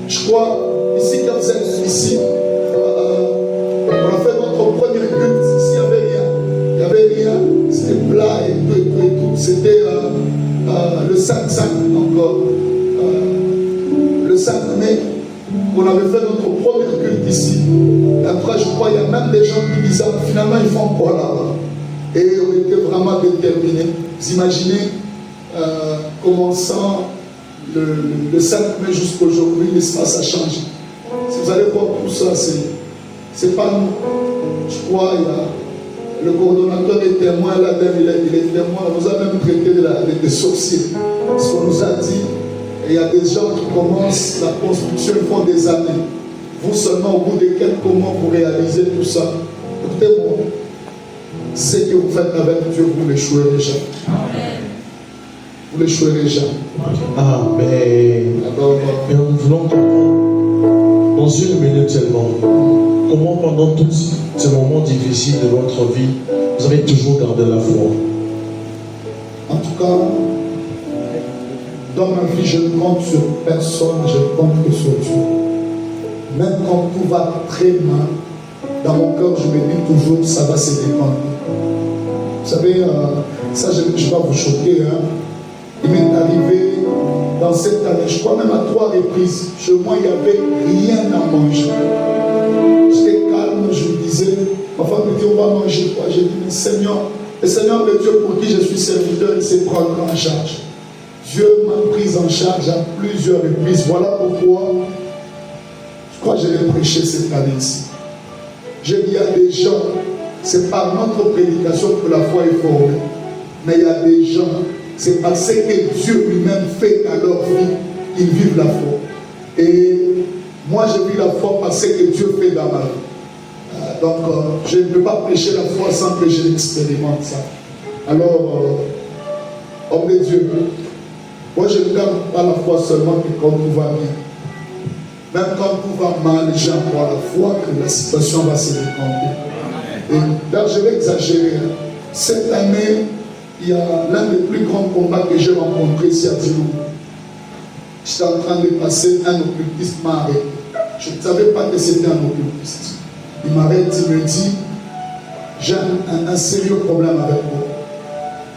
[SPEAKER 6] Je crois, ici, quand vous êtes ici, on a fait notre premier culte, ici, il n'y avait rien, c'était plat et tout. C'était le 5-5 encore. Le 5 mai, on avait fait notre premier culte ici. Et après, je crois, il y a même des gens qui disaient, finalement, ils font quoi là-bas? Et on était vraiment déterminés. Vous imaginez, commençant le 5 mai jusqu'à aujourd'hui, l'espace a changé. Si vous allez voir tout ça, c'est pas nous. Je crois, il y a le coordonnateur est témoin, là même il est témoin, on nous a même traité de sorciers. Ce qu'on nous a dit, et il y a des gens qui commencent la construction, ils font des années. Vous seulement, au bout de quelques mois, vous réalisez tout ça. Écoutez-moi, ce que vous faites avec Dieu, vous l'échouerez jamais. Vous l'échouerez jamais.
[SPEAKER 1] Amen. Et nous voulons comprendre, dans une minute seulement, comment pendant tous ces moments difficiles de votre vie, vous avez toujours gardé la foi.
[SPEAKER 6] En tout cas, Dans ma vie, je ne compte sur personne, je ne compte que sur Dieu. Même quand tout va très mal, dans mon cœur, je me dis toujours, ça va se défendre. Vous savez, ça, je ne vais pas vous choquer. Hein. Il m'est arrivé dans cette année, je crois même à 3 reprises, chez moi, il n'y avait rien à manger. J'étais calme, je me disais, ma femme me dit, on va manger quoi? J'ai dit, mais Seigneur, le Seigneur, le Dieu pour qui je suis serviteur, il s'est pris en charge. Dieu m'a pris en charge à plusieurs reprises. Voilà pourquoi je crois que je l'ai prêché cette année-ci. J'ai dit, il y a des gens, c'est par notre prédication que la foi est formée. Mais il y a des gens, c'est parce que Dieu lui-même fait à leur vie, ils vivent la foi. Et moi, je vis la foi parce que Dieu fait dans ma vie. Donc, je ne peux pas prêcher la foi sans que je l'expérimente ça. Alors, homme de Dieu, moi je ne garde pas la foi seulement que quand tout va bien. Même quand tout va mal, les gens ont la foi que la situation va se décanter. Et là, je vais exagérer. Cette année, il y a l'un des plus grands combats que j'ai rencontré ici à Djilou. J'étais en train de passer, un occultiste m'a arrêté. Je ne savais pas que c'était un occultiste. Il m'arrête, il me dit, j'ai un sérieux problème avec moi.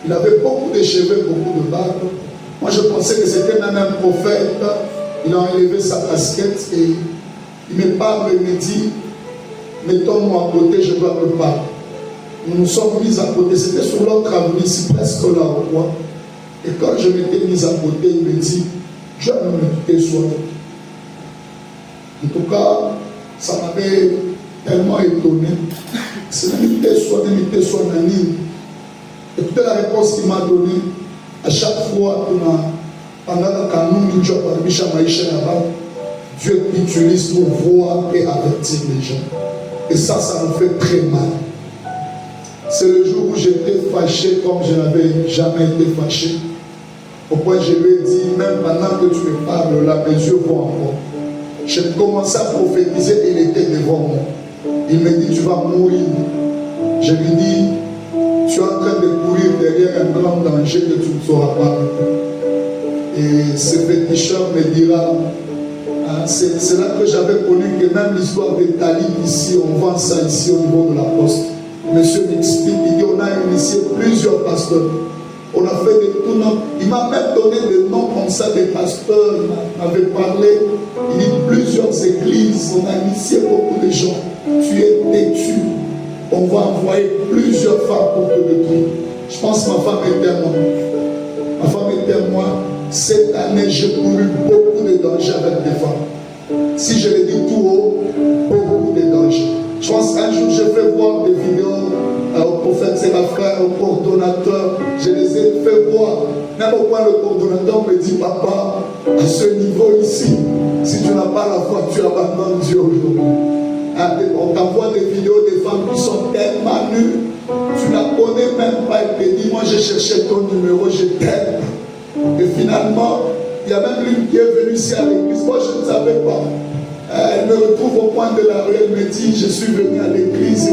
[SPEAKER 6] Il avait beaucoup de cheveux, beaucoup de barbe. Moi, je pensais que c'était même un prophète. Il a enlevé sa casquette et il me parle et me dit, mettons-moi à côté, je dois me parler. Nous nous sommes mis à côté. C'était sur l'autre avenue, ici, presque là au coin. Et quand je m'étais mis à côté, il me dit, je vais me quitter soi. En tout cas, ça m'avait tellement étonné. C'est l'unité soit Nani. Écoutez la réponse qu'il m'a donnée. À chaque fois, pendant la canon, Dieu utilise pour voir et avertir les gens. Et ça nous fait très mal. C'est le jour où j'étais fâché comme je n'avais jamais été fâché. Au point je lui ai dit, même pendant que tu me parles, là, mes yeux vont encore. J'ai commencé à prophétiser et il était devant moi. Il me dit, tu vas mourir. Je lui dis, tu es en train de courir derrière un grand danger que tu ne sauras pas. Et ce féticheur me dira, hein, c'est là que j'avais connu que même l'histoire des talibs ici, on vend ça ici au niveau de la poste. Monsieur m'explique, il dit, on a initié plusieurs pasteurs. On a fait des tournois. Il m'a même donné des noms comme ça, des pasteurs. Il m'avait parlé. Il dit plusieurs églises. On a initié beaucoup de gens. Tu es têtu. On va envoyer plusieurs femmes pour te détruire. Je pense que ma femme est témoin. Ma femme est témoin. Cette année, j'ai couru beaucoup de dangers avec des femmes. Si je le dis tout haut, beaucoup de dangers. Je pense qu'un jour, je vais voir des vidéos au prophète Séraphin, au coordonnateur. Je les ai fait voir. Même au point, le coordonnateur me dit, papa, à ce niveau ici, si tu n'as pas la foi, tu abandonnes Dieu aujourd'hui. On t'envoie des vidéos des femmes qui sont tellement nues, tu ne la connais même pas. Elle te dit, moi j'ai cherché ton numéro, je t'aime. Et finalement, il y a même l'une qui est venue ici à l'église. Moi je ne savais pas. Elle me retrouve au point de la rue, elle me dit, je suis venu à l'église.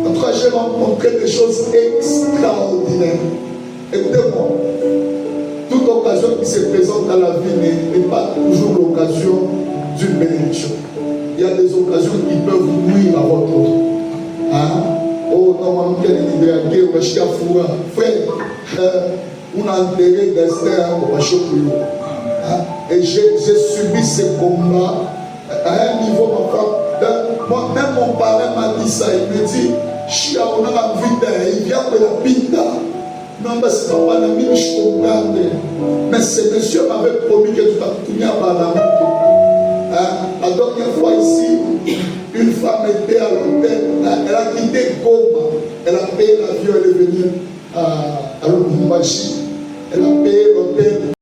[SPEAKER 6] En tout cas, j'ai rencontré des choses extraordinaires. Écoutez-moi, toute occasion qui se présente à la vie n'est pas toujours l'occasion d'une bénédiction. Il y a des occasions qui peuvent nuire à votre vie. Hein? Oh non, frère, on a enterré d'Esther au Bachokuyo. Et j'ai subi ce combat à un niveau, moi, même mon parrain m'a dit ça. Il me dit, Chia, on a la vie, il vient de la pinta. Non, mais c'est pas la mine, je comprends. Mais ce monsieur m'avait promis que tu vas tourner à Badamou. La dernière fois ici, une femme était à l'hôtel, elle a quitté Goma, elle a payé l'avion, elle est venue à Lubumbashi, elle a payé l'hôtel.